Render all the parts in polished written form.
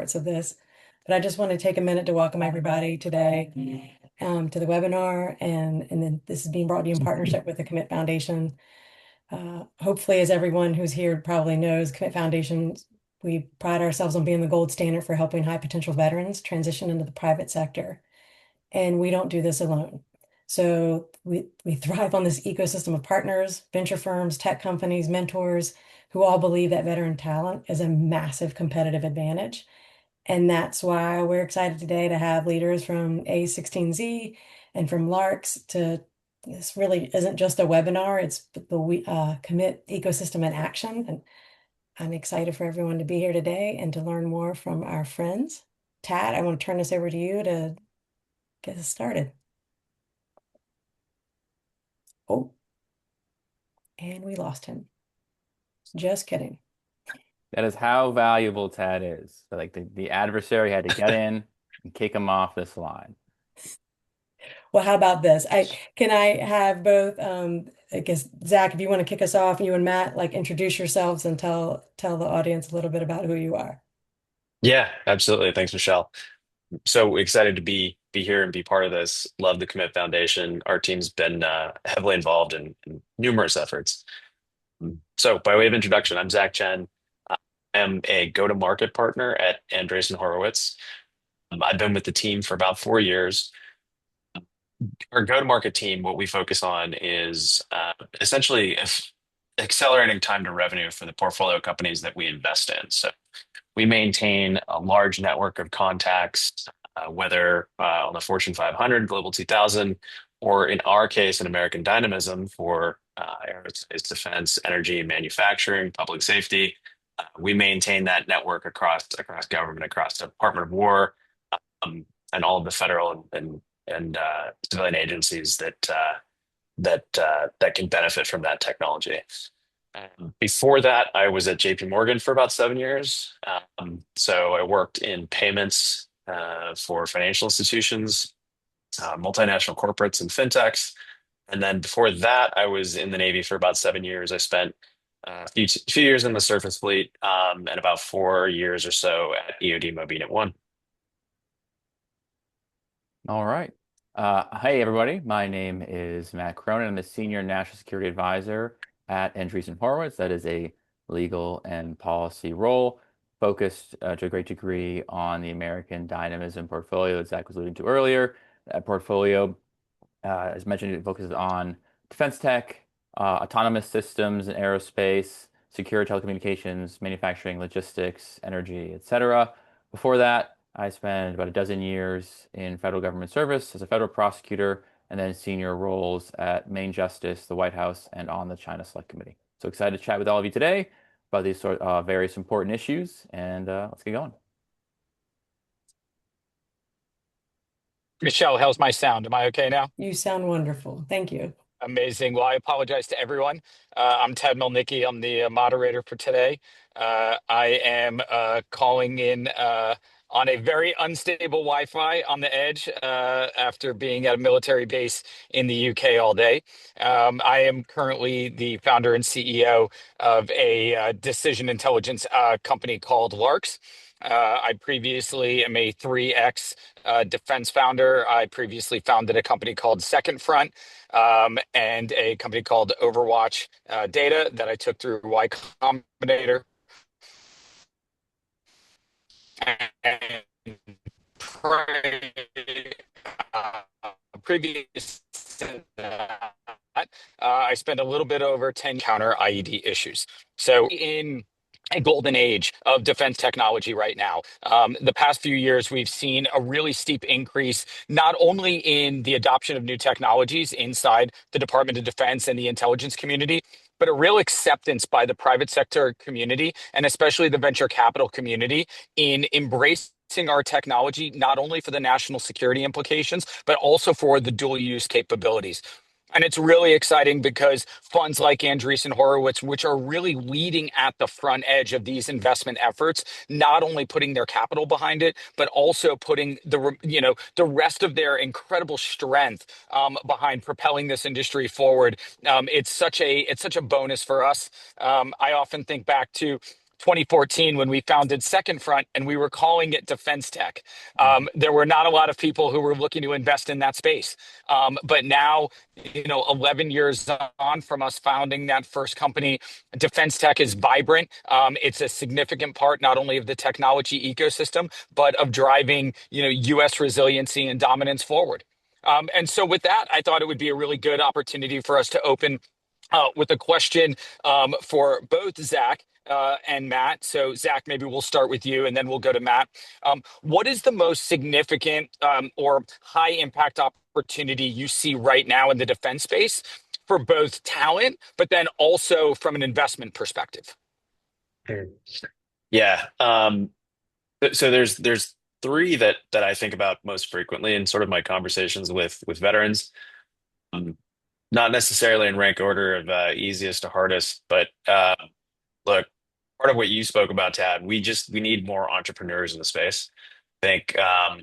parts of this. But I just want to take a minute to welcome everybody today to the webinar, and then this is being brought to you in partnership with the Commit Foundation. Hopefully, as everyone who's here probably knows, Commit Foundation, we pride ourselves on being the gold standard for helping high potential veterans transition into the private sector. And we don't do this alone. So we thrive on this ecosystem of partners, venture firms, tech companies, mentors, who all believe that veteran talent is a massive competitive advantage. And that's why we're excited today to have leaders from A16Z and from Larx to, this really isn't just a webinar, it's the Commit ecosystem in action. And I'm excited for everyone to be here today and to learn more from our friends. Tad, I want to turn this over to you to get us started. Oh, and we lost him. Just kidding. That is how valuable Tad is. So, like the adversary had to get in and kick him off this line. Well, how about this? Can I have both I guess Zach, if you want to kick us off, you and Matt, like introduce yourselves and tell the audience a little bit about who you are. Yeah, absolutely. Thanks, Michelle. So excited to be here and be part of this. Love the Commit Foundation. Our team's been heavily involved in numerous efforts. So by way of introduction, I'm Zach Chen. I am a go-to-market partner at Andreessen Horowitz. I've been with the team for about 4 years. Our go-to-market team, what we focus on is essentially accelerating time to revenue for the portfolio companies that we invest in. So we maintain a large network of contacts, whether on the Fortune 500, Global 2000, or in our case, in American Dynamism for aerospace, defense, energy, manufacturing, public safety. We maintain that network across government, across the Department of War, and all of the federal and civilian agencies that can benefit from that technology. Before that, I was at JP Morgan for about 7 years. So I worked in payments for financial institutions, multinational corporates, and fintechs. And then before that, I was in the Navy for about 7 years. I spent a few years in the surface fleet and about 4 years or so at EOD Mobinet 1. All right. Hey, everybody. My name is Matt Cronin. I'm the Senior National Security Advisor at Andreessen Horowitz. That is a legal and policy role focused to a great degree on the American Dynamism portfolio that Zach was alluding to earlier. That portfolio, as mentioned, it focuses on defense tech, autonomous systems and aerospace, secure telecommunications, manufacturing, logistics, energy, etc. Before that, I spent about a dozen years in federal government service as a federal prosecutor and then senior roles at Main Justice, the White House, and on the China Select Committee. So excited to chat with all of you today about these sort of various important issues, and let's get going. Michelle, how's my sound? Am I okay now? You sound wonderful. Thank you. Amazing. Well, I apologize to everyone. I'm Ted Mielnicki. I'm the moderator for today. I am calling in on a very unstable Wi-Fi on the edge after being at a military base in the UK all day. I am currently the founder and CEO of a decision intelligence company called Larx. I previously am a 3X defense founder. I previously founded a company called Second Front and a company called Overwatch Data that I took through Y Combinator. And uh, previous to that, I spent a little bit over 10 counter IED issues. So in a golden age of defense technology right now. The past few years, we've seen a really steep increase, not only in the adoption of new technologies inside the Department of Defense and the intelligence community, but a real acceptance by the private sector community and especially the venture capital community in embracing our technology, not only for the national security implications, but also for the dual use capabilities. And it's really exciting because funds like Andreessen Horowitz, which are really leading at the front edge of these investment efforts, not only putting their capital behind it, but also putting the rest of their incredible strength behind propelling this industry forward. It's such a bonus for us. I often think back to 2014 when we founded Second Front, and we were calling it defense tech. There were not a lot of people who were looking to invest in that space. But now, 11 years on from us founding that first company, defense tech is vibrant. It's a significant part not only of the technology ecosystem, but of driving, U.S. resiliency and dominance forward. And so with that, I thought it would be a really good opportunity for us to open with a question for both Zach and Matt. So, Zach, maybe we'll start with you and then we'll go to Matt. What is the most significant or high impact opportunity you see right now in the defense space for both talent, but then also from an investment perspective? Yeah. So there's three that I think about most frequently in sort of my conversations with veterans. Um, Not necessarily in rank order of easiest to hardest, but look, part of what you spoke about, Tad, we need more entrepreneurs in the space. I think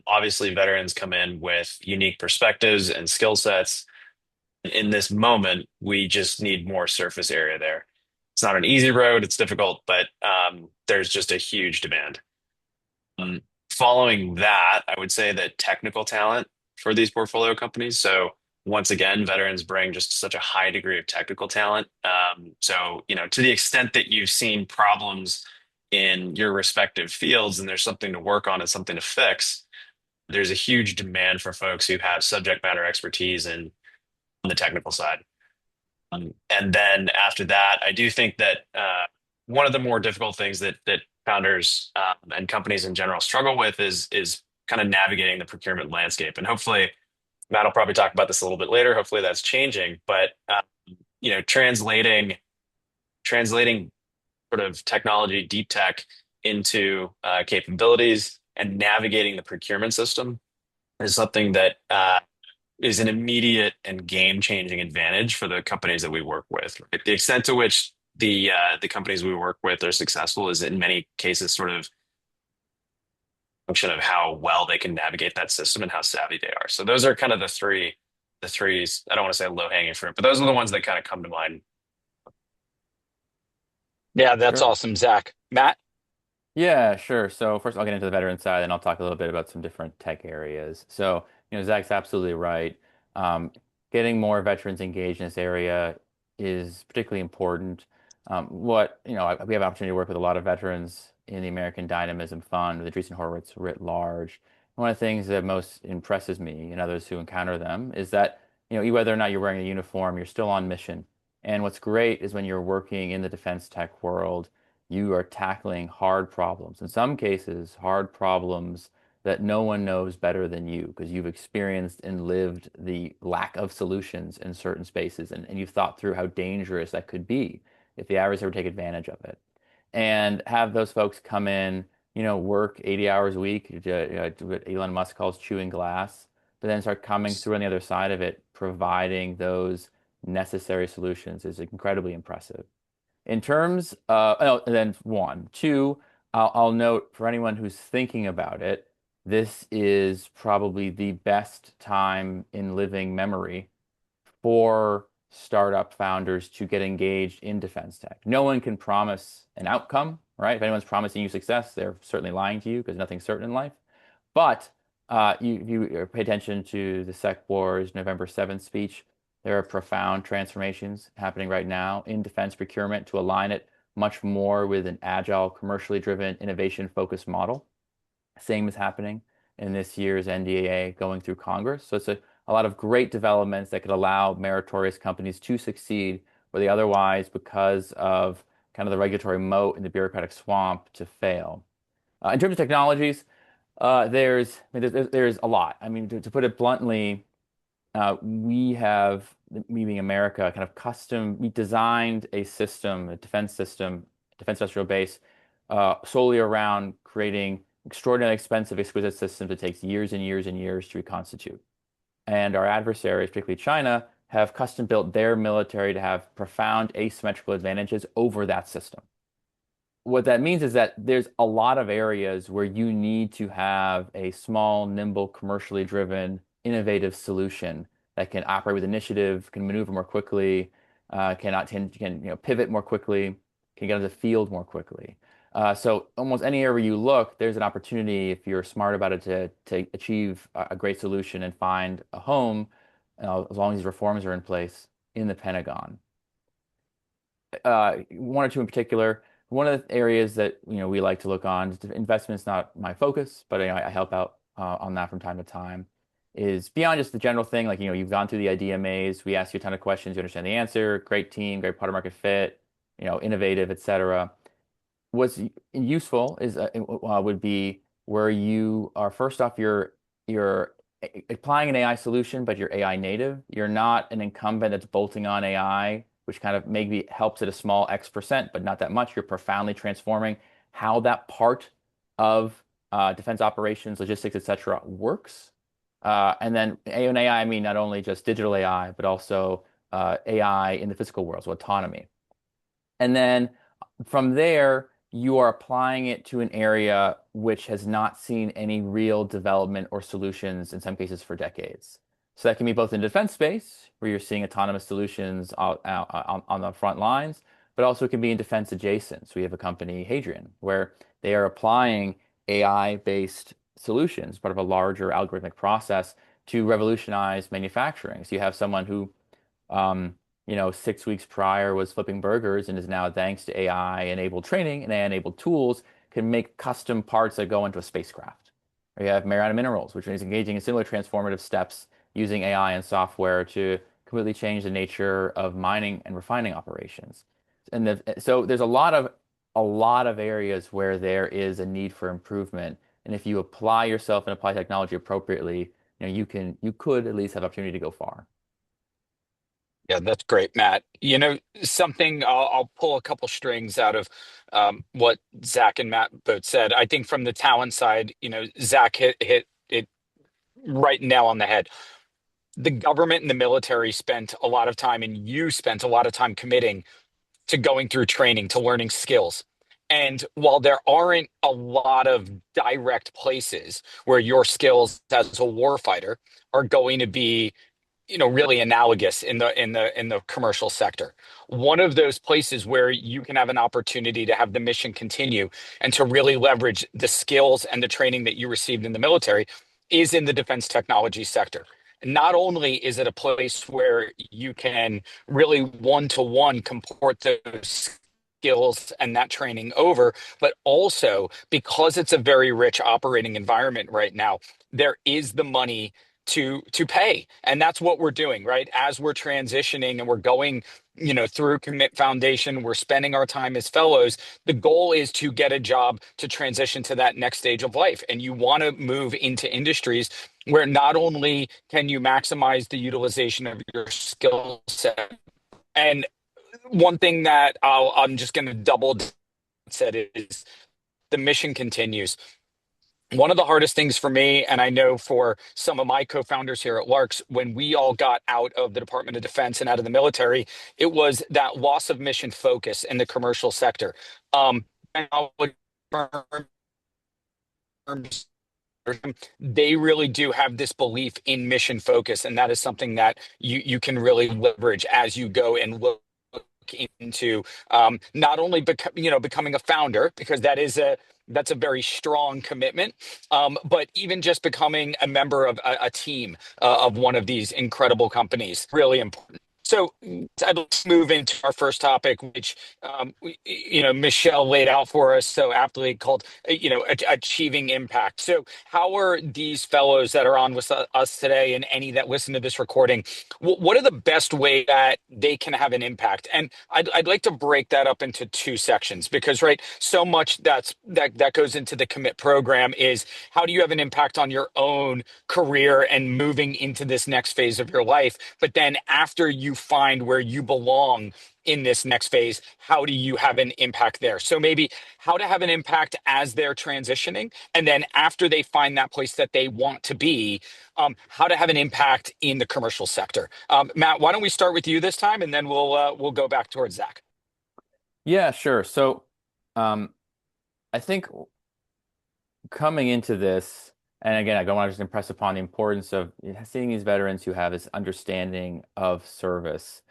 obviously veterans come in with unique perspectives and skill sets. In this moment, we just need more surface area there. It's not an easy road, it's difficult, but there's just a huge demand. Um, Following that, I would say that technical talent for these portfolio companies. So once again, veterans bring just such a high degree of technical talent. So, to the extent that you've seen problems in your respective fields and there's something to work on and something to fix, there's a huge demand for folks who have subject matter expertise in on the technical side. And then after that, I do think that one of the more difficult things that founders and companies in general struggle with is kind of navigating the procurement landscape. And hopefully, Matt will probably talk about this a little bit later. Hopefully, that's changing. But translating sort of technology, deep tech into capabilities and navigating the procurement system is something that is an immediate and game-changing advantage for the companies that we work with. Right? The extent to which the companies we work with are successful is in many cases sort of function of how well they can navigate that system and how savvy they are. So those are kind of the threes. I don't want to say low-hanging fruit, but those are the ones that kind of come to mind. Yeah, that's Sure. awesome, Zach. Matt? Yeah, sure. So first I'll get into the veteran side, and I'll talk a little bit about some different tech areas. So, Zach's absolutely right. Um, Getting more veterans engaged in this area is particularly important. We have an opportunity to work with a lot of veterans in the American Dynamism Fund, with Andreessen Horowitz writ large. One of the things that most impresses me and others who encounter them is that, whether or not you're wearing a uniform, you're still on mission. And what's great is when you're working in the defense tech world, you are tackling hard problems. In some cases, hard problems that no one knows better than you because you've experienced and lived the lack of solutions in certain spaces and you've thought through how dangerous that could be if the average ever take advantage of it. And have those folks come in, work 80 hours a week, what Elon Musk calls chewing glass, but then start coming through on the other side of it, providing those necessary solutions is incredibly impressive. In terms oh, and then one, two, I'll note for anyone who's thinking about it, this is probably the best time in living memory for startup founders to get engaged in defense tech. No one can promise an outcome, right? If anyone's promising you success, they're certainly lying to you because nothing's certain in life. But you pay attention to the SecWars November 7th speech. There are profound transformations happening right now in defense procurement to align it much more with an agile, commercially driven, innovation-focused model. Same is happening in this year's NDAA going through Congress. So it's a lot of great developments that could allow meritorious companies to succeed where they otherwise, because of kind of the regulatory moat and the bureaucratic swamp, to fail. In terms of technologies, there's a lot. I mean, to put it bluntly, we have, me being America, we designed a system, a defense industrial base, solely around creating extraordinarily expensive, exquisite systems that takes years and years and years to reconstitute. And our adversaries, particularly China, have custom built their military to have profound asymmetrical advantages over that system. What that means is that there's a lot of areas where you need to have a small, nimble, commercially driven, innovative solution that can operate with initiative, can maneuver more quickly, can pivot more quickly, can get on the field more quickly. So almost any area you look, there's an opportunity if you're smart about it to achieve a great solution and find a home, as long as these reforms are in place in the Pentagon. One or two in particular. One of the areas that we like to look on, investment's not my focus, but I help out on that from time to time, is beyond just the general thing, like you've gone through the idea maze, we ask you a ton of questions, you understand the answer, great team, great product market fit, innovative, etc. What's useful is would be where you are first off you're applying an AI solution, but you're AI native. You're not an incumbent that's bolting on AI, which kind of maybe helps at a small X%, but not that much. You're profoundly transforming how that part of defense operations, logistics, etc., works. And then AI, I mean not only just digital AI, but also AI in the physical world, so autonomy. And then from there, you are applying it to an area which has not seen any real development or solutions in some cases for decades. So that can be both in defense space, where you're seeing autonomous solutions on the front lines, but also it can be in defense adjacent. So we have a company, Hadrian, where they are applying AI-based solutions, part of a larger algorithmic process to revolutionize manufacturing. So you have someone who 6 weeks prior was flipping burgers and is now, thanks to AI-enabled training and AI-enabled tools, can make custom parts that go into a spacecraft. Or you have Mariana Minerals, which is engaging in similar transformative steps using AI and software to completely change the nature of mining and refining operations. And so there's a lot of areas where there is a need for improvement. And if you apply yourself and apply technology appropriately, you could at least have opportunity to go far. Yeah, that's great, Matt. Something I'll pull a couple strings out of what Zach and Matt both said. I think from the talent side, Zach hit it right nail on the head. The government and the military spent a lot of time, and you spent a lot of time committing to going through training, to learning skills. And while there aren't a lot of direct places where your skills as a warfighter are going to be really analogous in the commercial sector, one of those places where you can have an opportunity to have the mission continue and to really leverage the skills and the training that you received in the military is in the defense technology sector. Not only is it a place where you can really one-to-one comport those skills and that training over, but also because it's a very rich operating environment right now, there is the money to pay. And that's what we're doing, right? As we're transitioning and we're going through Commit Foundation, we're spending our time as fellows. The goal is to get a job to transition to that next stage of life. And you want to move into industries where not only can you maximize the utilization of your skill set, and one thing that I'm just going to double said is the mission continues. One of the hardest things for me, and I know for some of my co-founders here at Larx, when we all got out of the Department of Defense and out of the military, it was that loss of mission focus in the commercial sector. They really do have this belief in mission focus, and that is something that you can really leverage as you go and look into not only becoming a founder, because that's a very strong commitment, but even just becoming a member of a team of one of these incredible companies, really important. So I'd like to move into our first topic, which Michelle laid out for us so aptly, called achieving impact. So how are these fellows that are on with us today, and any that listen to this recording, what are the best way that they can have an impact? And I'd like to break that up into two sections, because so much that goes into the commit program is how do you have an impact on your own career and moving into this next phase of your life, but then after you find where you belong in this next phase, how do you have an impact there? So maybe how to have an impact as they're transitioning, and then after they find that place that they want to be, how to have an impact in the commercial sector. Matt, why don't we start with you this time, and then we'll go back towards Zach. Yeah, sure. So I think coming into this, and again, I don't want to just impress upon the importance of seeing these veterans who have this understanding of service.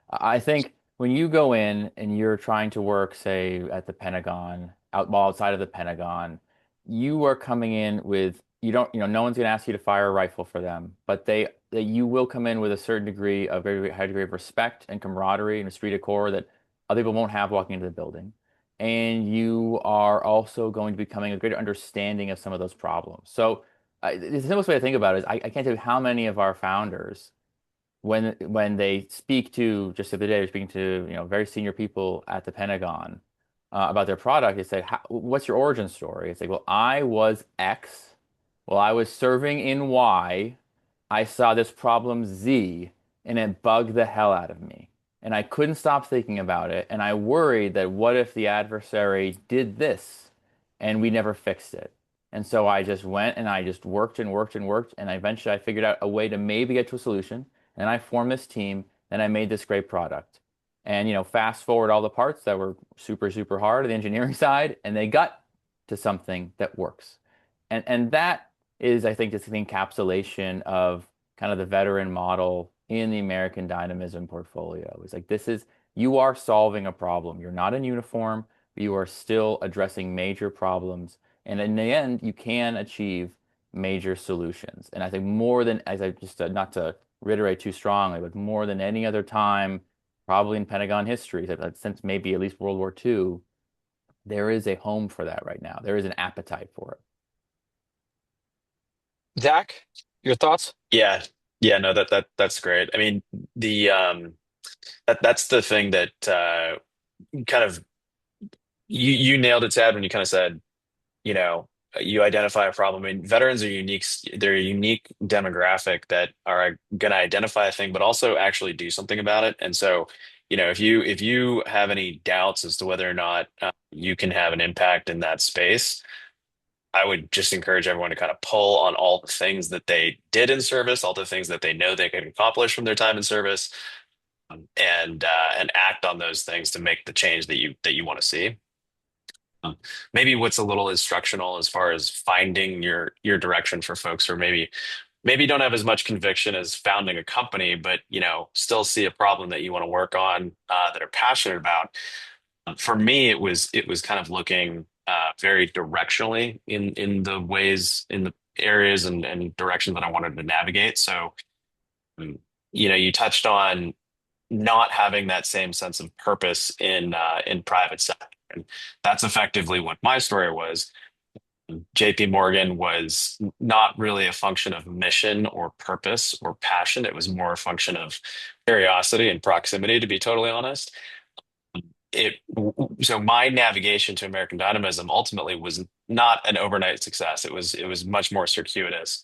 I think when you go in and you're trying to work, say, at the Pentagon, outside of the Pentagon, you are coming in with you don't no one's going to ask you to fire a rifle for them, but you will come in with a certain degree of very high degree of respect and camaraderie and esprit de corps that other people won't have walking into the building. And you are also going to be becoming a greater understanding of some of those problems. So the simplest way to think about it is I can't tell you how many of our founders when they speak to just the other day, they're speaking to very senior people at the Pentagon about their product. They say, "What's your origin story?" It's like, "Well, I was X. Well, I was serving in Y. I saw this problem Z, and it bugged the hell out of me, and I couldn't stop thinking about it. And I worried that what if the adversary did this, and we never fixed it." And so I just went and I just worked and worked and worked, and eventually I figured out a way to maybe get to a solution. And I formed this team and I made this great product. And fast forward all the parts that were super, super hard on the engineering side, and they got to something that works. And that is, I think, just the encapsulation of kind of the veteran model in the American dynamism portfolio. It's like you are solving a problem. You're not in uniform, but you are still addressing major problems. And in the end, you can achieve major solutions. And I think more than, as I just, not to reiterate too strongly, but more than any other time, probably in Pentagon history, since maybe at least World War II, there is a home for that right now. There is an appetite for it. Zach, your thoughts? Yeah. Yeah, no, that's great. I mean, the that's the thing that kind of you nailed it, Tad, when you kind of said, you know, you identify a problem. I mean, veterans are unique. They're a unique demographic that are going to identify a thing, but also actually do something about it. And so, if you have any doubts as to whether or not you can have an impact in that space, I would just encourage everyone to kind of pull on all the things that they did in service, all the things that they know they can accomplish from their time in service, and act on those things to make the change that you want to see. Maybe what's a little instructional as far as finding your direction for folks, or maybe don't have as much conviction as founding a company, but still see a problem that you want to work on, that are passionate about. For me, it was kind of looking very directionally in the areas and directions that I wanted to navigate. So, you touched on not having that same sense of purpose in private sector, and that's effectively what my story was. JP Morgan was not really a function of mission or purpose or passion. It was more a function of curiosity and proximity, to be totally honest. It so my navigation to American Dynamism ultimately was not an overnight success. It was much more circuitous.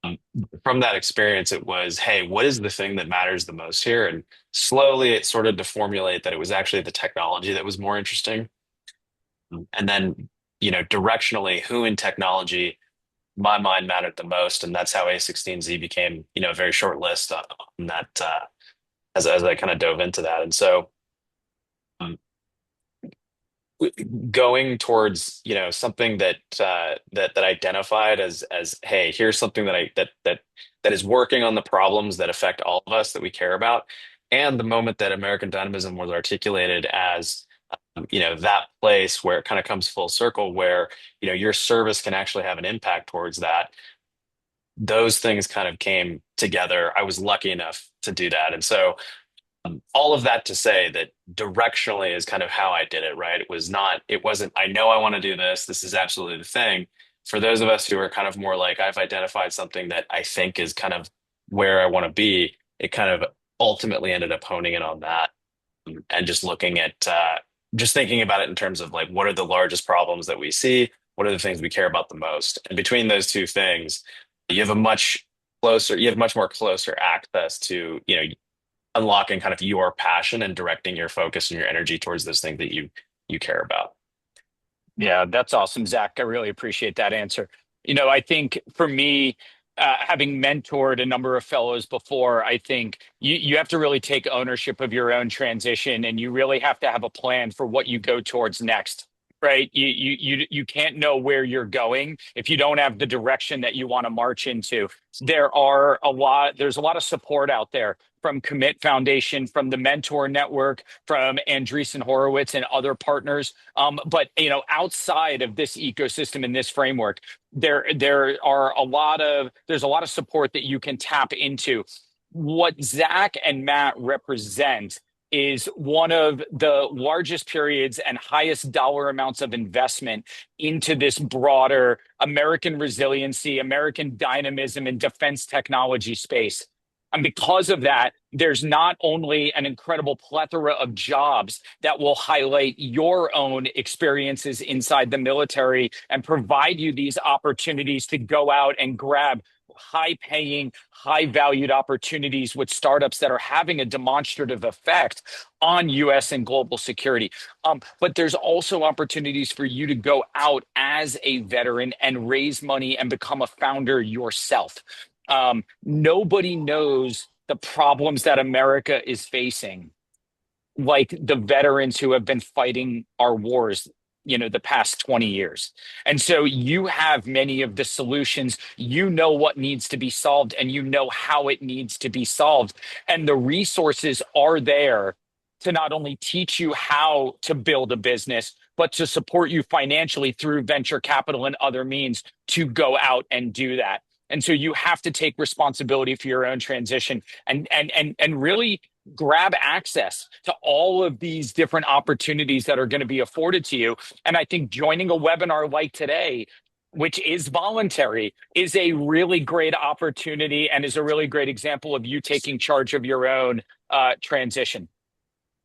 Um, from that experience, it was, hey, what is the thing that matters the most here? And slowly it started to formulate that it was actually the technology that was more interesting. And then, directionally, who in technology, my mind mattered the most. And that's how A16Z became, a very short list on that, as I kind of dove into that. And so, um, going towards something that identified as, hey, here's something that is working on the problems that affect all of us that we care about, and the moment that American Dynamism was articulated as that place where it kind of comes full circle, where your service can actually have an impact towards that. Those things kind of came together. I was lucky enough to do that. And so, all of that to say that directionally is kind of how I did it, right? It wasn't, I know I want to do this. This is absolutely the thing. For those of us who are kind of more like, I've identified something that I think is kind of where I want to be, it kind of ultimately ended up honing in on that, and just looking at, just thinking about it in terms of like, what are the largest problems that we see? What are the things we care about the most? And between those two things, you have much more closer access to, unlocking kind of your passion and directing your focus and your energy towards those things that you care about. Yeah, that's awesome, Zach. I really appreciate that answer. I think for me, having mentored a number of fellows before, I think you have to really take ownership of your own transition, and you really have to have a plan for what you go towards next. Right? You can't know where you're going if you don't have the direction that you want to march into. There's a lot of support out there from Commit Foundation, from the Mentor Network, from Andreessen Horowitz and other partners. But outside of this ecosystem and this framework, there's a lot of support that you can tap into. What Zach and Matt represent is one of the largest periods and highest dollar amounts of investment into this broader American resiliency, American dynamism, and defense technology space. And because of that, there's not only an incredible plethora of jobs that will highlight your own experiences inside the military and provide you these opportunities to go out and grab high paying, high valued opportunities with startups that are having a demonstrative effect on US and global security. But there's also opportunities for you to go out as a veteran and raise money and become a founder yourself. Nobody knows the problems that America is facing like the veterans who have been fighting our wars the past 20 years. And so you have many of the solutions, what needs to be solved, and how it needs to be solved. And the resources are there to not only teach you how to build a business, but to support you financially through venture capital and other means to go out and do that. And so you have to take responsibility for your own transition and really grab access to all of these different opportunities that are going to be afforded to you. And I think joining a webinar like today, which is voluntary, is a really great opportunity and is a really great example of you taking charge of your own transition.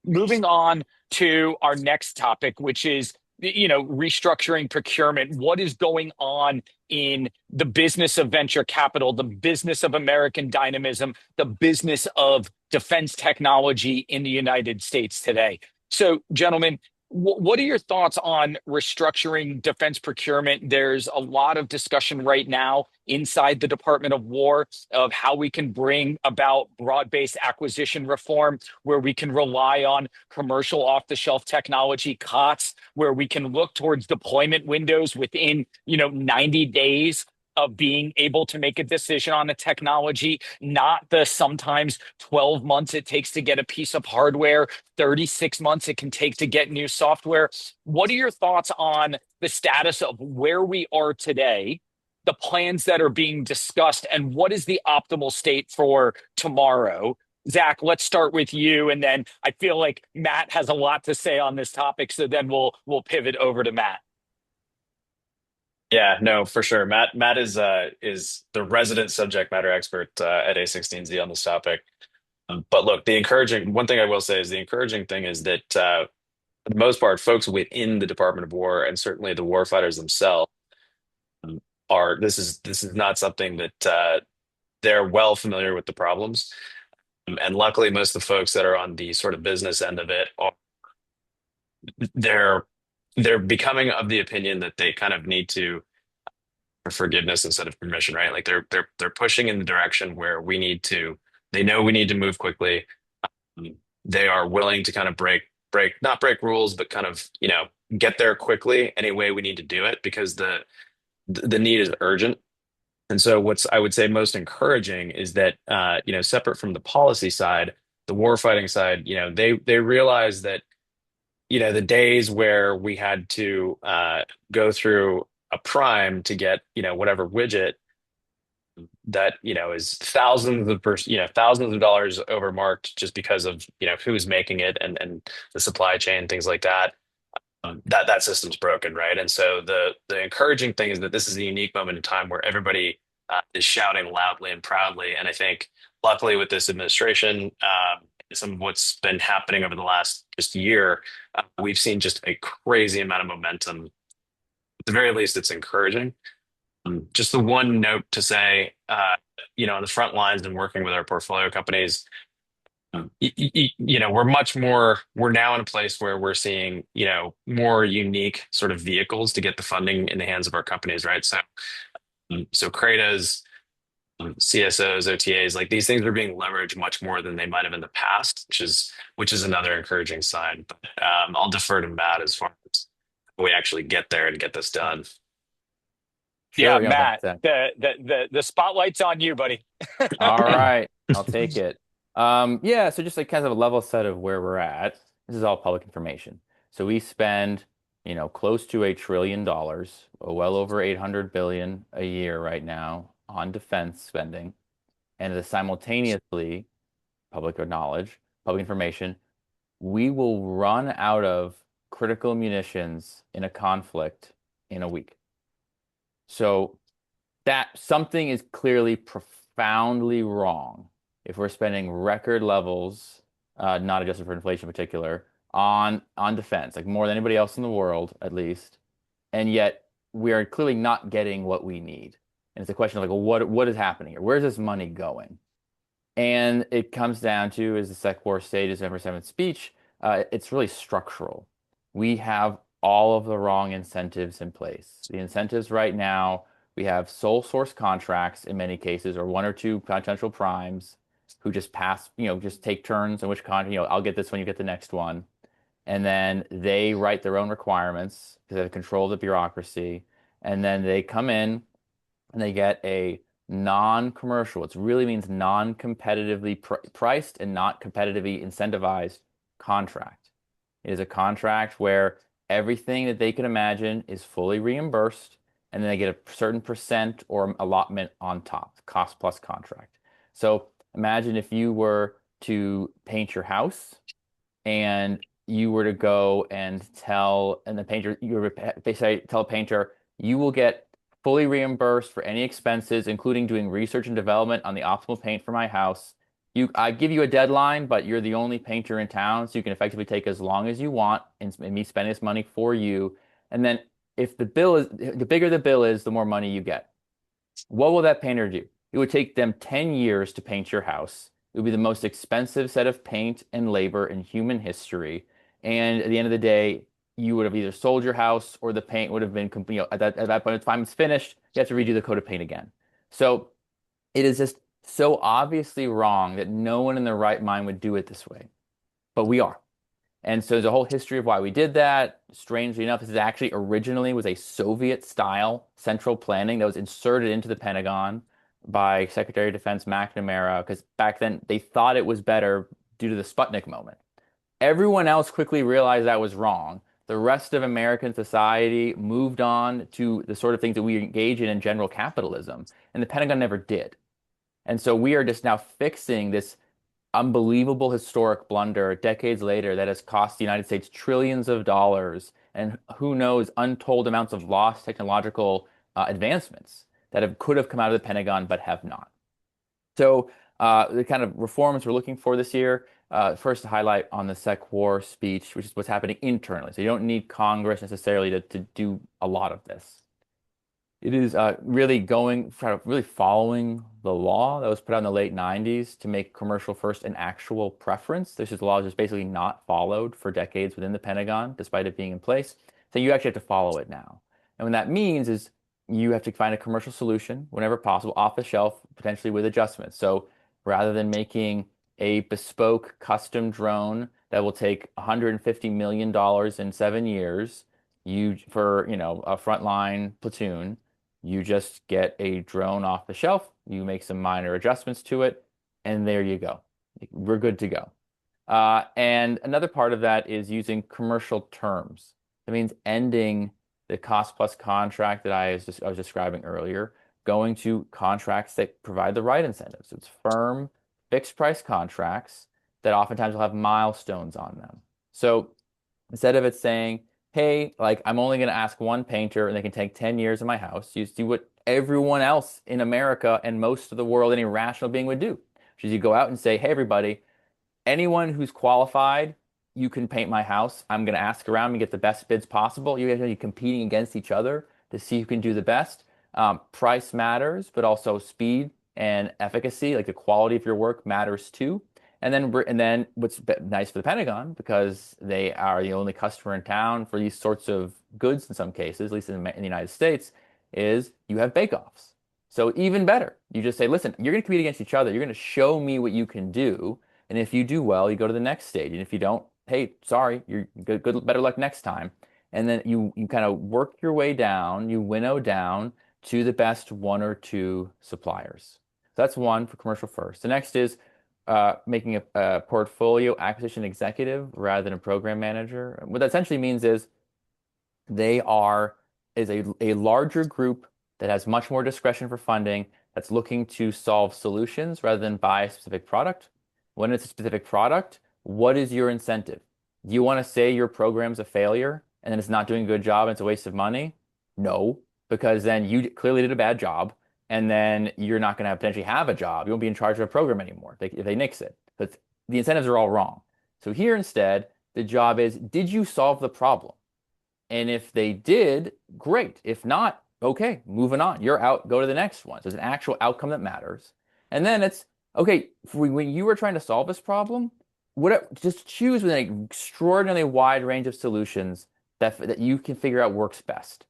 Moving on to our next topic, which is restructuring procurement. What is going on in the business of venture capital, the business of American dynamism, the business of defense technology in the United States today? So, gentlemen, what are your thoughts on restructuring defense procurement? There's a lot of discussion right now inside the Department of War of how we can bring about broad-based acquisition reform, where we can rely on commercial off-the-shelf technology, COTS, where we can look towards deployment windows within 90 days of being able to make a decision on a technology, not the sometimes 12 months it takes to get a piece of hardware, 36 months it can take to get new software. What are your thoughts on the status of where we are today, the plans that are being discussed, and what is the optimal state for tomorrow? Zach, let's start with you, and then I feel like Matt has a lot to say on this topic, so then we'll pivot over to Matt. Yeah, no, for sure. Matt is the resident subject matter expert at A16Z on this topic. But look, the encouraging one thing I will say is the encouraging thing is that for the most part, folks within the Department of War and certainly the warfighters themselves are this is not something that they're well familiar with the problems. And luckily, most of the folks that are on the sort of business end of it they're they're becoming of the opinion that they kind of need to forgiveness instead of permission, right? Like they're pushing in the direction where they know we need to move quickly. Um, They are willing to kind of not break rules, but kind of, get there quickly any way we need to do it because the need is urgent. And so what's I would say most encouraging is that separate from the policy side, the warfighting side, they realize that the days where we had to go through a prime to get whatever widget that is thousands of dollars overmarked just because of who's making it and the supply chain, things like that. That system's broken, right? And so the encouraging thing is that this is a unique moment in time where everybody is shouting loudly and proudly. And I think luckily with this administration, some of what's been happening over the last just year, we've seen just a crazy amount of momentum. At the very least, it's encouraging. Just the one note to say, on the front lines and working with our portfolio companies, we're now in a place where we're seeing, more unique sort of vehicles to get the funding in the hands of our companies, right? So CRADAs, CSOs, OTAs, like these things are being leveraged much more than they might have in the past, which is another encouraging sign. But I'll defer to Matt as far as we actually get there and get this done. Yeah, Sure, Matt, the spotlight's on you, buddy. All right, I'll take it. Yeah, so just like kind of a level set of where we're at. This is all public information. So we spend, close to $1 trillion, well over 800 billion a year right now on defense spending. And simultaneously, public knowledge, public information, we will run out of critical munitions in a conflict in a week. So that something is clearly profoundly wrong if we're spending record levels, not adjusted for inflation in particular, on defense, like more than anybody else in the world, at least, and yet we are clearly not getting what we need. And it's a question of like, well, what is happening here? Where's this money going? And it comes down to, as the Sec War stated, December 7th speech, it's really structural. We have all of the wrong incentives in place. The incentives right now, we have sole source contracts in many cases, or one or two potential primes who just pass, just take turns on which contract, I'll get this one, you get the next one. And then they write their own requirements because they have control of the bureaucracy. And then they come in and they get a non-commercial, which really means non-competitively priced and not competitively incentivized contract. It is a contract where everything that they can imagine is fully reimbursed, and then they get a certain percent or allotment on top, cost plus contract. So imagine if you were to paint your house and you were to go and the painter, they say, tell a painter, you will get fully reimbursed for any expenses, including doing research and development on the optimal paint for my house. I give you a deadline, but you're the only painter in town, so you can effectively take as long as you want and me spending this money for you. And then if the bigger the bill is, the more money you get. What will that painter do? It would take them 10 years to paint your house. It would be the most expensive set of paint and labor in human history. And at the end of the day, you would have either sold your house or the paint would have been, at that point, the time it's finished, you have to redo the coat of paint again. So it is just so obviously wrong that no one in their right mind would do it this way. But we are. And so there's a whole history of why we did that. Strangely enough, this is actually originally was a Soviet-style central planning that was inserted into the Pentagon by Secretary of Defense McNamara, because back then they thought it was better due to the Sputnik moment. Everyone else quickly realized that was wrong. The rest of American society moved on to the sort of things that we engage in general capitalism, and the Pentagon never did. And so we are just now fixing this unbelievable historic blunder decades later that has cost the United States trillions of dollars and who knows untold amounts of lost technological advancements that could have come out of the Pentagon but have not. So the kind of reforms we're looking for this year, first to highlight on the Sec War speech, which is what's happening internally. So you don't need Congress necessarily to do a lot of this. It is really really following the law that was put out in the late 90s to make commercial first an actual preference. This is the law just basically not followed for decades within the Pentagon, despite it being in place. So you actually have to follow it now. And what that means is you have to find a commercial solution whenever possible, off the shelf, potentially with adjustments. So rather than making a bespoke custom drone that will take $150 million in 7 years, for a frontline platoon, you just get a drone off the shelf, you make some minor adjustments to it, and there you go. We're good to go. And another part of that is using commercial terms. That means ending the cost plus contract that I was describing earlier, going to contracts that provide the right incentives. So it's firm, fixed price contracts that oftentimes will have milestones on them. So instead of it saying, hey, like I'm only going to ask one painter and they can take 10 years in my house, you do what everyone else in America and most of the world, any rational being would do, which is you go out and say, hey, everybody, anyone who's qualified, you can paint my house. I'm going to ask around and get the best bids possible. You're going to be competing against each other to see who can do the best. Price matters, but also speed and efficacy, like the quality of your work matters too. And then what's nice for the Pentagon, because they are the only customer in town for these sorts of goods in some cases, at least in the United States, is you have bake-offs. So even better, you just say, listen, you're going to compete against each other. You're going to show me what you can do. And if you do well, you go to the next stage. And if you don't, hey, sorry, you're good, better luck next time. And then you kind of work your way down, you winnow down to the best one or two suppliers. So that's one for commercial first. The next is making a portfolio acquisition executive rather than a program manager. What that essentially means is is a larger group that has much more discretion for funding, that's looking to solve solutions rather than buy a specific product. When it's a specific product, what is your incentive? Do you want to say your program's a failure and then it's not doing a good job and it's a waste of money? No, because then you clearly did a bad job and then you're not going to potentially have a job. You won't be in charge of a program anymore if they nix it. But the incentives are all wrong. So here instead, the job is, did you solve the problem? And if they did, great. If not, okay, moving on. You're out, go to the next one. So it's an actual outcome that matters. And then it's, okay, when you were trying to solve this problem, just choose within an extraordinarily wide range of solutions that you can figure out works best.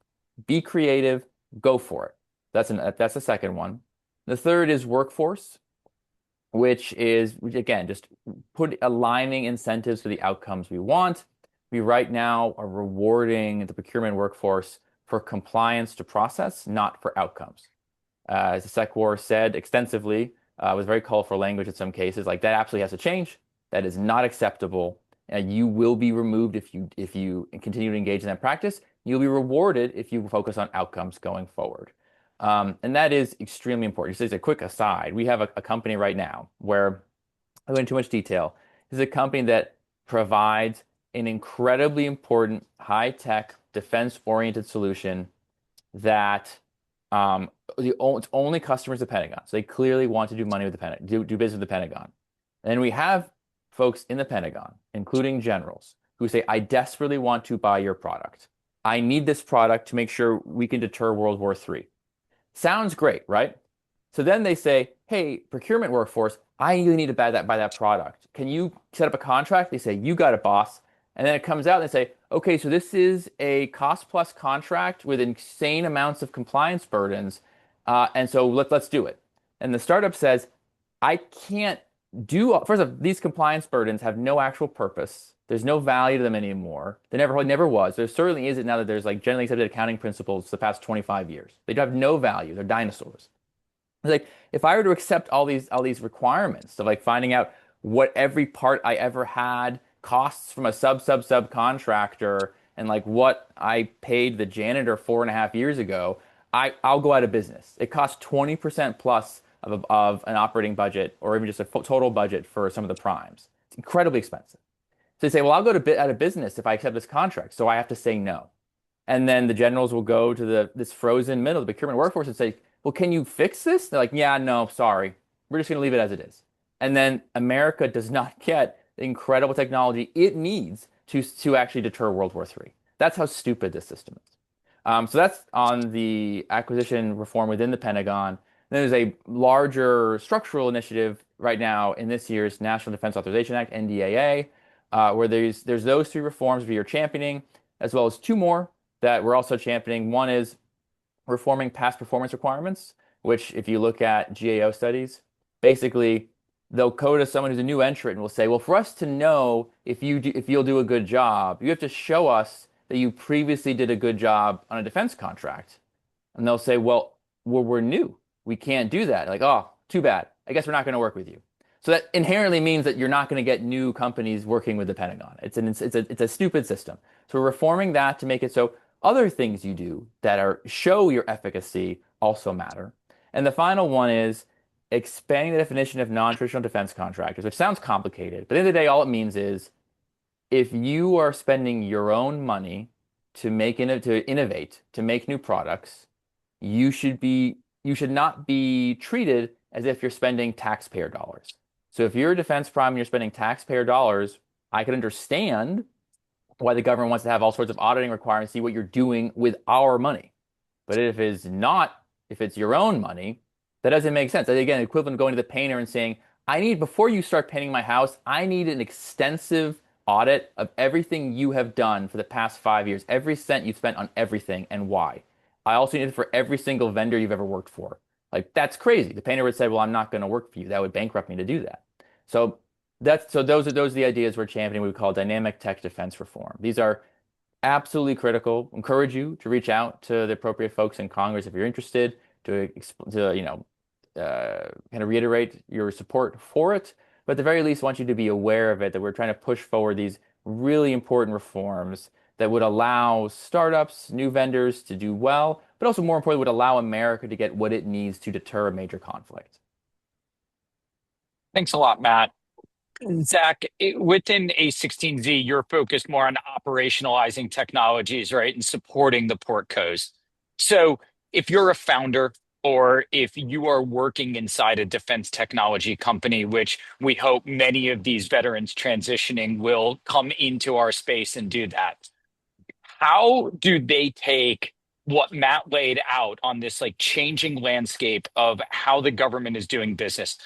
Be creative, go for it. That's the second one. The third is workforce, which again, just aligning incentives to the outcomes we want. We right now are rewarding the procurement workforce for compliance to process, not for outcomes. As the Sec War said extensively, with very colorful language in some cases, like that absolutely has to change. That is not acceptable. And you will be removed if you continue to engage in that practice. You'll be rewarded if you focus on outcomes going forward. And that is extremely important. Just as a quick aside, we have a company right now where, I go into too much detail, this is a company that provides an incredibly important high-tech defense-oriented solution that its only customer is the Pentagon. So they clearly want to do money with the Pentagon, do business with the Pentagon. And we have folks in the Pentagon, including generals, who say, I desperately want to buy your product. I need this product to make sure we can deter World War III. Sounds great, right? So then they say, hey, procurement workforce, I really need to buy that product. Can you set up a contract? They say, you got it, boss. And then it comes out and they say, okay, so this is a cost plus contract with insane amounts of compliance burdens. And so let's do it. And the startup says, I can't first of all, these compliance burdens have no actual purpose. There's no value to them anymore. There never was. There certainly isn't now that there's like generally accepted accounting principles for the past 25 years. They have no value. They're dinosaurs. It's like if I were to accept all these requirements of like finding out what every part I ever had costs from a subcontractor and like what I paid the janitor 4.5 years ago, I'll go out of business. It costs 20% plus of an operating budget or even just a total budget for some of the primes. It's incredibly expensive. So they say, well, I'll go out of business if I accept this contract. So I have to say no. And then the generals will go to this frozen middle, the procurement workforce, and say, well, can you fix this? They're like, yeah, no, sorry. We're just going to leave it as it is. And then America does not get the incredible technology it needs to actually deter World War III. That's how stupid this system is. So that's on the acquisition reform within the Pentagon. Then there's a larger structural initiative right now in this year's National Defense Authorization Act, NDAA, where there's those three reforms we are championing, as well as two more that we're also championing. One is reforming past performance requirements, which if you look at GAO studies, basically they'll code as someone who's a new entrant and will say, well, for us to know if you'll do a good job, you have to show us that you previously did a good job on a defense contract. And they'll say, well, we're new. We can't do that. Like, oh, too bad. I guess we're not going to work with you. So that inherently means that you're not going to get new companies working with the Pentagon. It's a stupid system. So we're reforming that to make it so other things you do that show your efficacy also matter. And the final one is expanding the definition of non-traditional defense contractors, which sounds complicated, but at the end of the day, all it means is if you are spending your own money to innovate, to make new products, you should not be treated as if you're spending taxpayer dollars. So if you're a defense prime and you're spending taxpayer dollars, I can understand why the government wants to have all sorts of auditing requirements, see what you're doing with our money. But if it's your own money, that doesn't make sense. Again, equivalent of going to the painter and saying, before you start painting my house, I need an extensive audit of everything you have done for the past 5 years, every cent you've spent on everything and why. I also need it for every single vendor you've ever worked for. Like, that's crazy. The painter would say, well, I'm not going to work for you. That would bankrupt me to do that. So those are the ideas we're championing, what we call dynamic tech defense reform. These are absolutely critical. Encourage you to reach out to the appropriate folks in Congress if you're interested to kind of reiterate your support for it. but at the very least, I want you to be aware of it, that we're trying to push forward these really important reforms that would allow startups, new vendors to do well, but also more importantly, would allow America to get what it needs to deter a major conflict. Thanks a lot, Matt. Zach, within A16Z, you're focused more on operationalizing technologies, right, and supporting the portcos. So if you're a founder or if you are working inside a defense technology company, which we hope many of these veterans transitioning will come into our space and do that, how do they take what Matt laid out on this like changing landscape of how the government is doing business?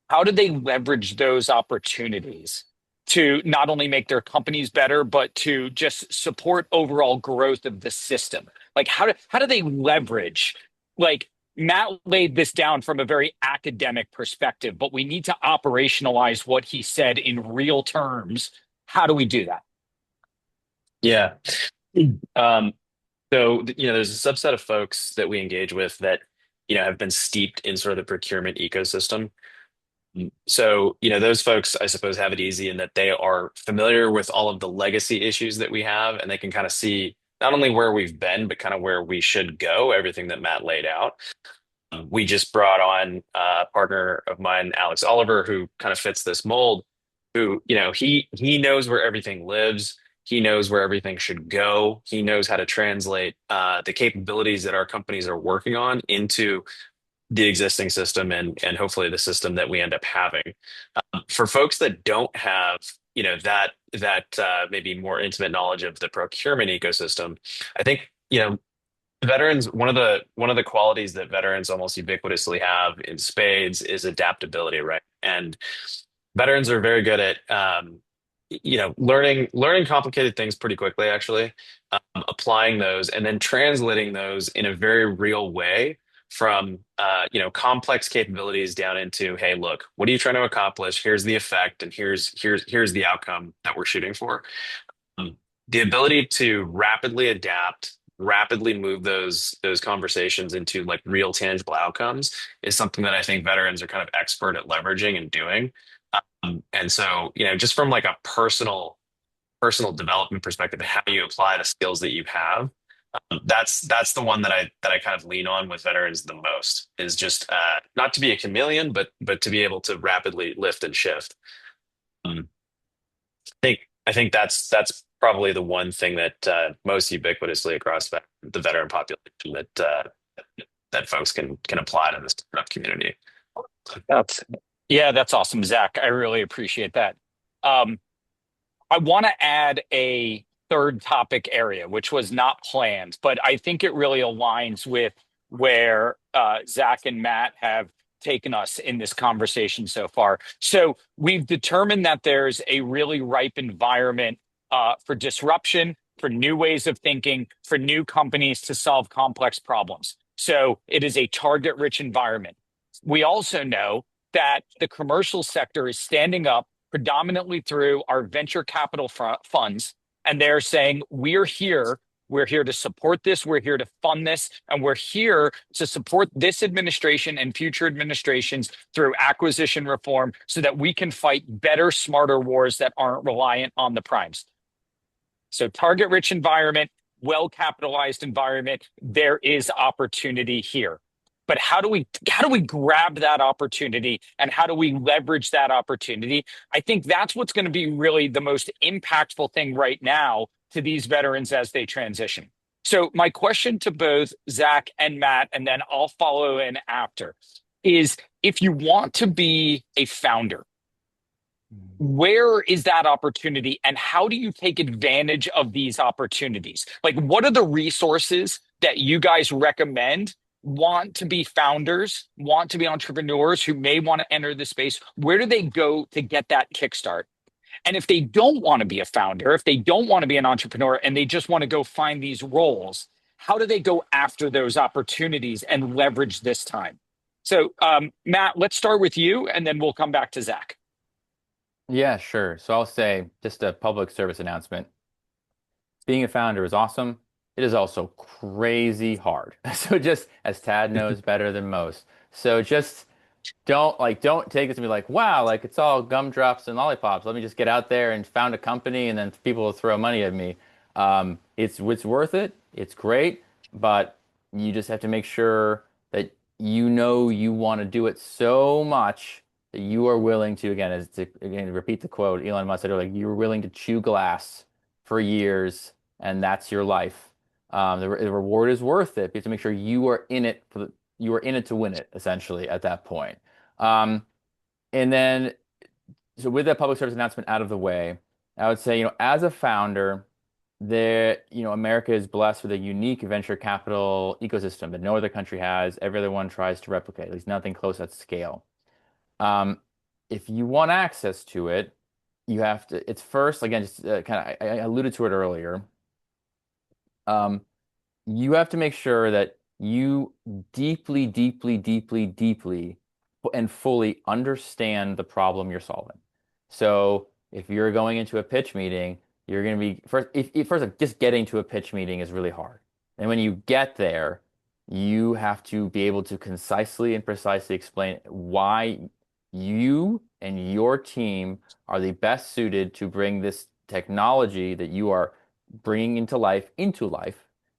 How do they leverage those opportunities to not only make their companies better, but to just support overall growth of the system? Like how do they leverage, like Matt laid this down from a very academic perspective, but we need to operationalize what he said in real terms. How do we do that? Yeah. Um, so, there's a subset of folks that we engage with that, have been steeped in sort of the procurement ecosystem. So, those folks, I suppose, have it easy in that they are familiar with all of the legacy issues that we have, and they can kind of see not only where we've been, but kind of where we should go, everything that Matt laid out. We just brought on a partner of mine, Alex Oliver, who kind of fits this mold, who, he knows where everything lives. He knows where everything should go. He knows how to translate the capabilities that our companies are working on into the existing system and hopefully the system that we end up having. For folks that don't have, that maybe more intimate knowledge of the procurement ecosystem, I think, veterans, one of the qualities that veterans almost ubiquitously have in spades is adaptability, right? And veterans are very good at learning complicated things pretty quickly, actually, applying those and then translating those in a very real way from complex capabilities down into, hey, look, what are you trying to accomplish? Here's the effect, and here's the outcome that we're shooting for. The ability to rapidly adapt, rapidly move those conversations into like real tangible outcomes is something that I think veterans are kind of expert at leveraging and doing. And so, just from like a personal development perspective, how you apply the skills that you have, that's the one that I kind of lean on with veterans the most is just not to be a chameleon, but to be able to rapidly lift and shift. Um, I think that's probably the one thing that most ubiquitously across the veteran population that folks can apply to this startup community. That's yeah, that's awesome, Zach. I really appreciate that. Um, I want to add a third topic area, which was not planned, but I think it really aligns with where Zach and Matt have taken us in this conversation so far. So we've determined that there's a really ripe environment for disruption, for new ways of thinking, for new companies to solve complex problems. So it is a target-rich environment. We also know that the commercial sector is standing up predominantly through our venture capital funds. And they're saying, we're here. We're here to support this. We're here to fund this. And we're here to support this administration and future administrations through acquisition reform so that we can fight better, smarter wars that aren't reliant on the primes. So target rich environment, well capitalized environment, there is opportunity here. But how do we grab that opportunity and how do we leverage that opportunity? I think that's what's going to be really the most impactful thing right now to these veterans as they transition. So my question to both Zach and Matt, and then I'll follow in after, is if you want to be a founder, where is that opportunity and how do you take advantage of these opportunities? Like, what are the resources that you guys recommend? Want to be founders, want to be entrepreneurs who may want to enter the space? Where do they go to get that kickstart? And if they don't want to be a founder, if they don't want to be an entrepreneur and they just want to go find these roles, how do they go after those opportunities and leverage this time? So, Matt, let's start with you and then we'll come back to Zach. Yeah, sure. So I'll say just a public service announcement. Being a founder is awesome. It is also crazy hard. So just as Tad knows better than most. So just don't take this and be like, wow, like it's all gumdrops and lollipops. Let me just get out there and found a company and then people will throw money at me. It's worth it. It's great, but you just have to make sure that you know you want to do it so much that you are willing to, again, again, repeat the quote Elon Musk said earlier, like, you're willing to chew glass for years, and that's your life. The reward is worth it. You have to make sure you are in it you are in it to win it, essentially, at that point. Um, and then, so with that public service announcement out of the way, I would say, as a founder, America is blessed with a unique venture capital ecosystem that no other country has. Every other one tries to replicate, at least nothing close at scale. Um, if you want access to it, you have to, it's first, again, just kind of, I alluded to it earlier. Um, you have to make sure that you deeply, deeply, deeply, deeply and fully understand the problem you're solving. So if you're going into a pitch meeting, you're going to be first, just getting to a pitch meeting is really hard. And when you get there, you have to be able to concisely and precisely explain why you and your team are the best suited to bring this technology that you are bringing into life,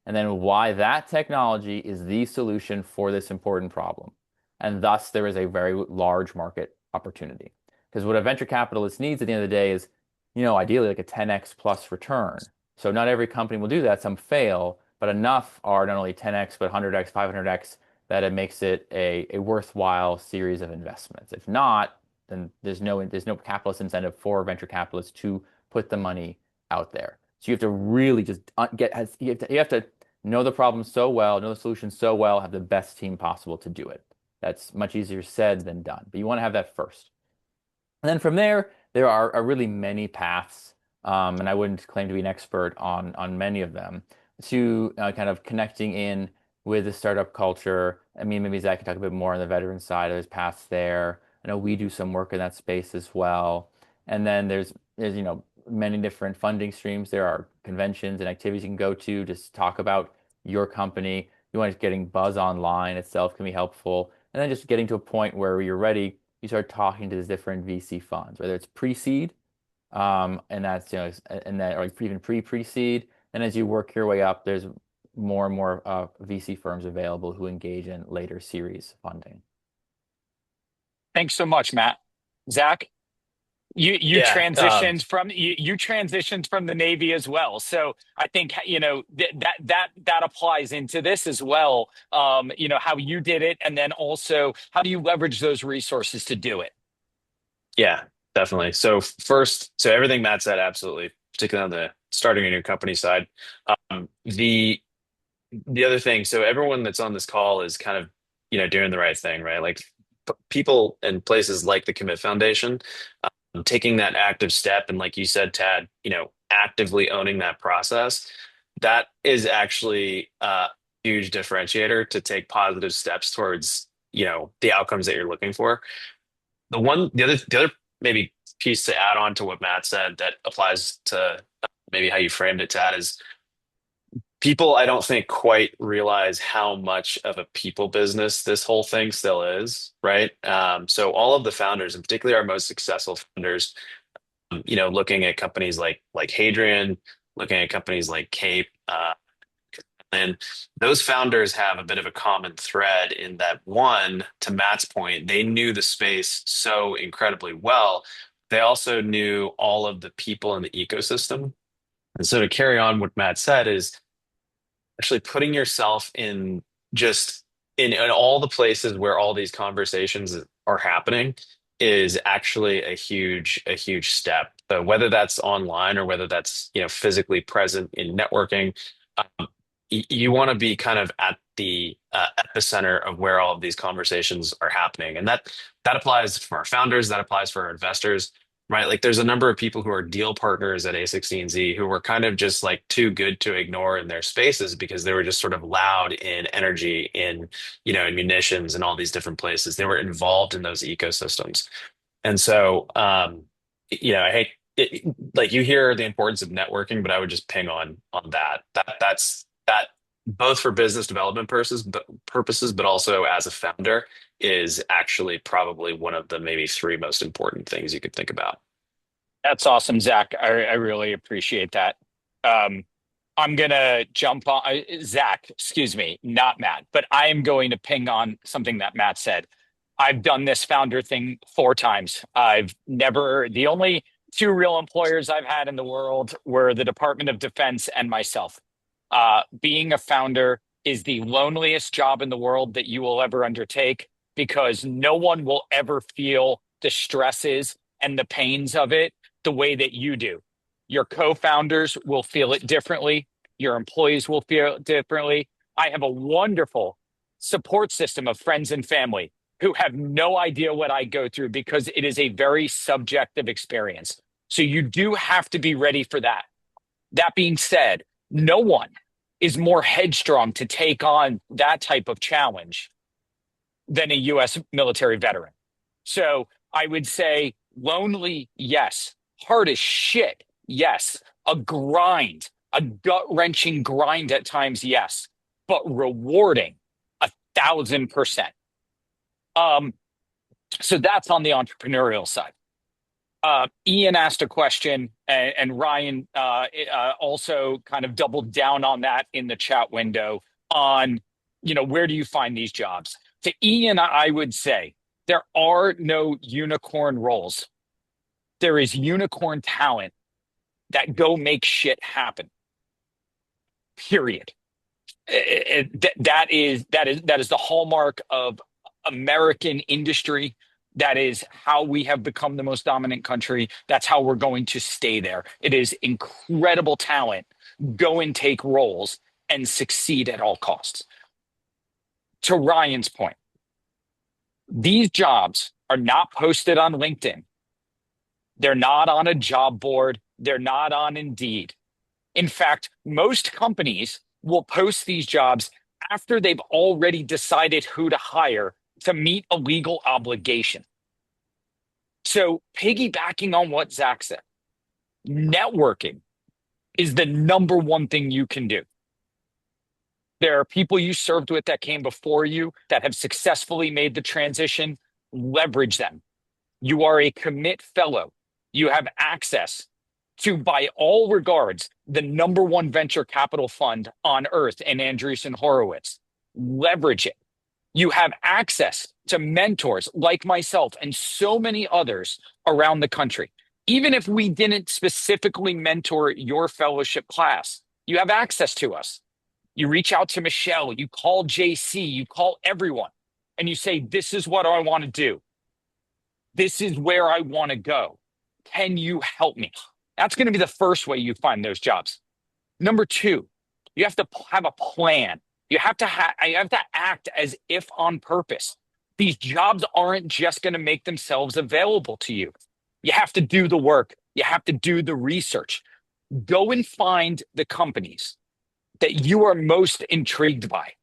and then why that technology is the solution for this important problem. And thus, there is a very large market opportunity. Because what a venture capitalist needs at the end of the day is, ideally like a 10x plus return. So not every company will do that. Some fail, but enough are not only 10x, but 100x, 500x that it makes it a worthwhile series of investments. If not, then there's no capitalist incentive for venture capitalists to put the money out there. So you have to really just you have to know the problem so well, know the solution so well, have the best team possible to do it. That's much easier said than done, but you want to have that first. And then from there are really many paths, and I wouldn't claim to be an expert on many of them, to kind of connecting in with the startup culture. I mean, maybe Zach can talk a bit more on the veteran side. There's paths there. I know we do some work in that space as well. And then there's many different funding streams. There are conventions and activities you can go to just talk about your company. You want to getting buzz online itself can be helpful. And then just getting to a point where you're ready, you start talking to these different VC funds, whether it's pre-seed, and that's and that, or even pre-seed. And as you work your way up, there's more and more VC firms available who engage in later series funding. Thanks so much, Matt. Zach, you Yeah. transitioned from you transitioned from the Navy as well. So I think that applies into this as well. How you did it, and then also how do you leverage those resources to do it? Yeah, definitely. So everything Matt said, absolutely, particularly on the starting a new company side. The other thing, so everyone that's on this call is kind of, doing the right thing, right? Like people and places like the Commit Foundation, taking that active step, and like you said, Tad, actively owning that process, that is actually a huge differentiator to take positive steps towards, the outcomes that you're looking for. The other maybe piece to add on to what Matt said that applies to maybe how you framed it, Tad, is people I don't think quite realize how much of a people business this whole thing still is, right? So all of the founders, and particularly our most successful founders, looking at companies like Hadrian, looking at companies like Cape, and those founders have a bit of a common thread in that, one, to Matt's point, they knew the space so incredibly well. They also knew all of the people in the ecosystem. And so to carry on what Matt said is actually putting yourself in just in all the places where all these conversations are happening is actually a huge step. So whether that's online or whether that's physically present in networking, you want to be kind of at the epicenter of where all of these conversations are happening, and that applies for our founders, that applies for our investors, right? Like there's a number of people who are deal partners at A16Z who were kind of just like too good to ignore in their spaces because they were just sort of loud in energy, in munitions and all these different places. They were involved in those ecosystems. And so, I hate it, like you hear the importance of networking, but I would just ping on that both for business development purposes, but also as a founder is actually probably one of the maybe three most important things you could think about. That's awesome, Zach. I really appreciate that. I'm gonna jump on Zach, excuse me, not Matt, but I am going to ping on something that Matt said. I've done this founder thing 4 times. The only two real employers I've had in the world were the Department of Defense and myself. Being a founder is the loneliest job in the world that you will ever undertake because no one will ever feel the stresses and the pains of it the way that you do. Your co-founders will feel it differently. Your employees will feel it differently. I have a wonderful support system of friends and family who have no idea what I go through because it is a very subjective experience. So you do have to be ready for that. That being said, no one is more headstrong to take on that type of challenge than a US military veteran. So I would say lonely, yes. Hard as shit, yes. A grind, a gut-wrenching grind at times, yes. But rewarding, 1,000%. So that's on the entrepreneurial side. Ian asked a question, and Ryan also kind of doubled down on that in the chat window on, where do you find these jobs? To Ian, I would say there are no unicorn roles. There is unicorn talent that go make shit happen. Period. That is the hallmark of American industry. That is how we have become the most dominant country. That's how we're going to stay there. It is incredible talent. Go and take roles and succeed at all costs. To Ryan's point, these jobs are not posted on LinkedIn. They're not on a job board. They're not on Indeed. In fact, most companies will post these jobs after they've already decided who to hire to meet a legal obligation. So, piggybacking on what Zach said, networking is the number one thing you can do. There are people you served with that came before you that have successfully made the transition. Leverage them. You are a commit fellow. You have access to, by all regards, the number one venture capital fund on earth in Andreessen Horowitz. Leverage it. You have access to mentors like myself and so many others around the country. Even if we didn't specifically mentor your fellowship class, you have access to us. You reach out to Michelle, you call JC, you call everyone, and you say, this is what I want to do. This is where I want to go. Can you help me? That's going to be the first way you find those jobs. Number two, you have to have a plan. You have to act as if on purpose. These jobs aren't just going to make themselves available to you. You have to do the work. You have to do the research. Go and find the companies that you are most intrigued by.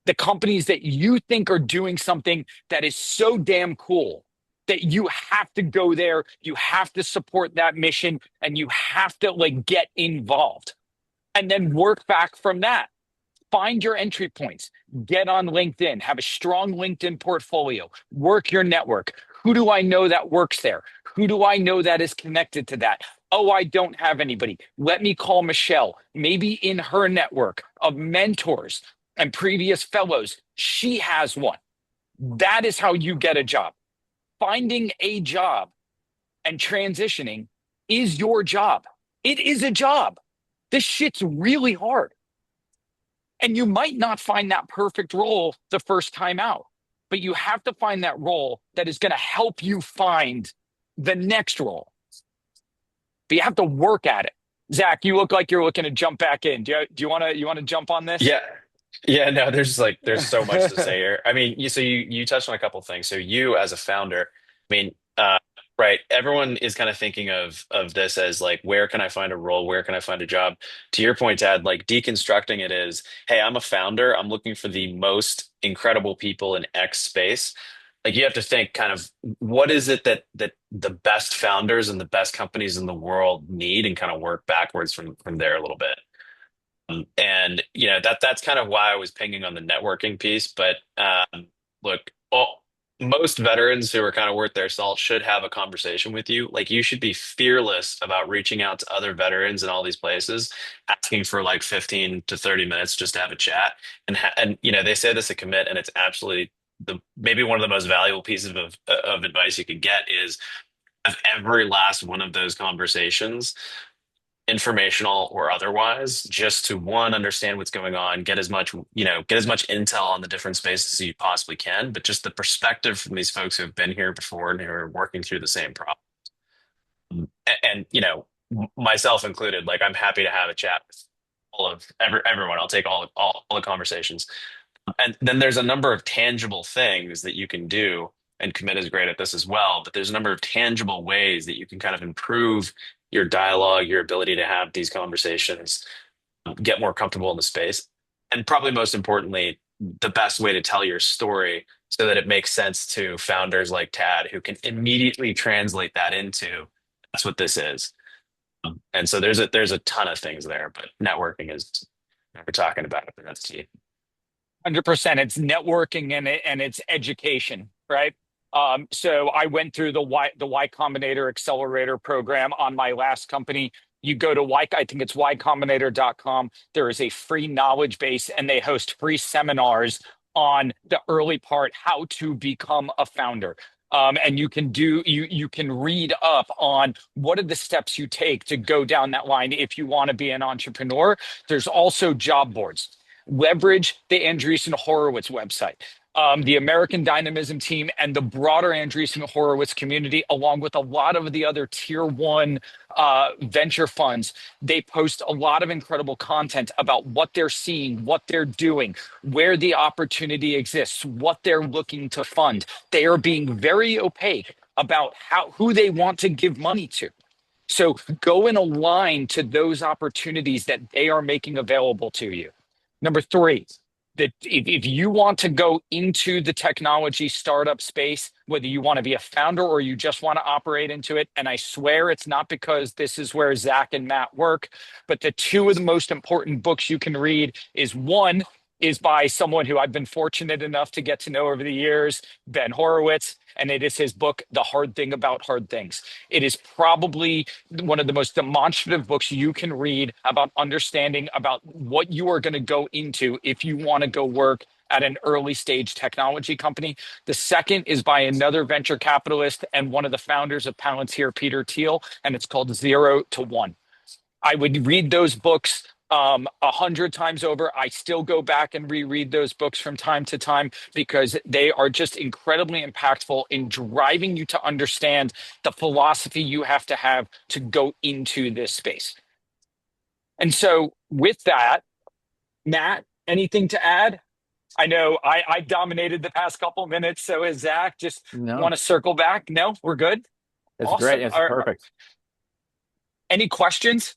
The companies that you think are doing something that is so damn cool that you have to go there, you have to support that mission, and you have to get involved. And then work back from that. Find your entry points. Get on LinkedIn. Have a strong LinkedIn portfolio. Work your network. Who do I know that works there? Who do I know that is connected to that? Oh, I don't have anybody. Let me call Michelle. Maybe in her network of mentors and previous fellows, she has one. That is how you get a job. Finding a job and transitioning is your job. It is a job. This shit's really hard. And you might not find that perfect role the first time out, but you have to find that role that is going to help you find the next role. But you have to work at it. Zach, you look like you're looking to jump back in. Do you want to jump on this? Yeah. Yeah, no, there's so much to say here. I mean, you touched on a couple of things. So you as a founder, I mean, right, everyone is kind of thinking of this as where can I find a role? Where can I find a job? To your point, Tad, deconstructing it is, hey, I'm a founder. I'm looking for the most incredible people in X space. You have to think kind of what is it that the best founders and the best companies in the world need, and kind of work backwards from there a little bit. And that's kind of why I was pinging on the networking piece. But look, most veterans who are kind of worth their salt should have a conversation with you. Like you should be fearless about reaching out to other veterans in all these places, asking for like 15 to 30 minutes just to have a chat. And they say this at Commit, and it's absolutely the maybe one of the most valuable pieces of advice you could get is have every last one of those conversations, informational or otherwise, just to one, understand what's going on, get as much intel on the different spaces as you possibly can, but just the perspective from these folks who have been here before and who are working through the same problem. And myself included, like I'm happy to have a chat with everyone. I'll take all the conversations. And then there's a number of tangible things that you can do, and Commit is great at this as well, but there's a number of tangible ways that you can kind of improve your dialogue, your ability to have these conversations, get more comfortable in the space. And probably most importantly, the best way to tell your story so that it makes sense to founders like Tad who can immediately translate that into that's what this is. And so there's a ton of things there, but networking is we're talking about it, but that's key. 100%. It's networking and it's education, right? So I went through the Y Combinator Accelerator program on my last company. You go to I think it's ycombinator.com. There is a free knowledge base, and they host free seminars on the early part, how to become a founder. And you can read up on what are the steps you take to go down that line if you want to be an entrepreneur. There's also job boards. Leverage the Andreessen Horowitz website, the American Dynamism team, and the broader Andreessen Horowitz community, along with a lot of the other tier one venture funds. They post a lot of incredible content about what they're seeing, what they're doing, where the opportunity exists, what they're looking to fund. They are being very opaque about who they want to give money to. So go and align to those opportunities that they are making available to you. Number three, that if you want to go into the technology startup space, whether you want to be a founder or you just want to operate into it, and I swear it's not because this is where Zach and Matt work, but the two of the most important books you can read is one is by someone who I've been fortunate enough to get to know over the years, Ben Horowitz, and it is his book, The Hard Thing About Hard Things. It is probably one of the most demonstrative books you can read about understanding about what you are going to go into if you want to go work at an early stage technology company. The second is by another venture capitalist and one of the founders of Palantir, Peter Thiel, and it's called Zero to One. I would read those books 100 times over. I still go back and reread those books from time to time because they are just incredibly impactful in driving you to understand the philosophy you have to go into this space. And so with that, Matt, anything to add? I know I dominated the past couple minutes, so is Zach. Just want No, to circle back? No, we're good. it's great. Awesome. It's perfect. Any questions?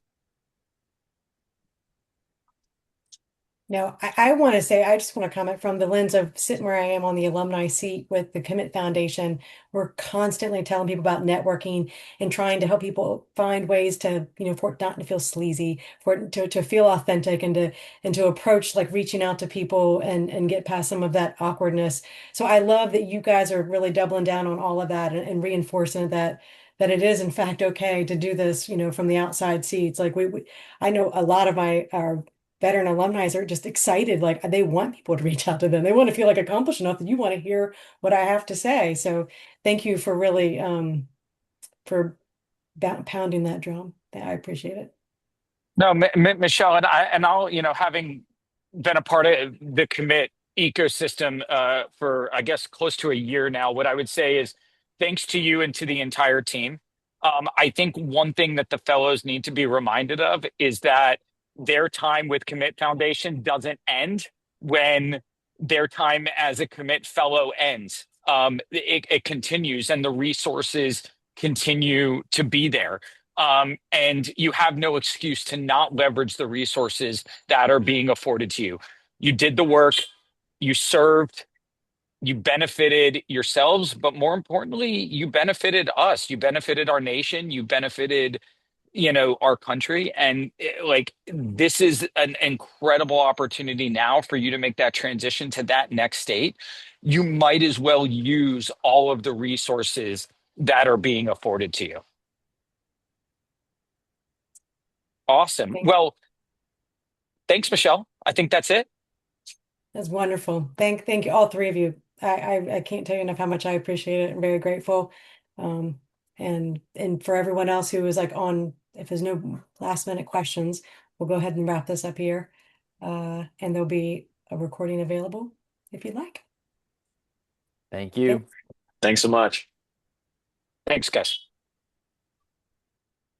No, I want to say, I just want to comment from the lens of sitting where I am on the alumni seat with the Commit Foundation. We're constantly telling people about networking and trying to help people find ways to, for it not to feel sleazy, for it to feel authentic and to approach like reaching out to people and get past some of that awkwardness. So I love that you guys are really doubling down on all of that and reinforcing that it is in fact okay to do this, from the outside seats. Like I know a lot of our veteran alumni are just excited. Like they want people to reach out to them. They want to feel like accomplished enough that you want to hear what I have to say. So thank you for really for pounding that drum. I appreciate it. No, Michelle, I'll, having been a part of the Commit ecosystem for, I guess, close to a year now, what I would say is thanks to you and to the entire team. I think one thing that the fellows need to be reminded of is that their time with Commit Foundation doesn't end when their time as a Commit fellow ends. It continues and the resources continue to be there. And you have no excuse to not leverage the resources that are being afforded to you. You did the work, you served, you benefited yourselves, but more importantly, you benefited us. You benefited our nation. You benefited our country. And like, this is an incredible opportunity now for you to make that transition to that next state. You might as well use all of the resources that are being afforded to you. Awesome. Thank- Well, thanks, Michelle. I think that's it. That's wonderful. Thank you, all three of you. I can't tell you enough how much I appreciate it. I'm very grateful. Um, and for everyone else who is like on, if there's no last minute questions, we'll go ahead and wrap this up here. And there'll be a recording available if you'd like. Thank you. Thanks so much. Thanks, guys.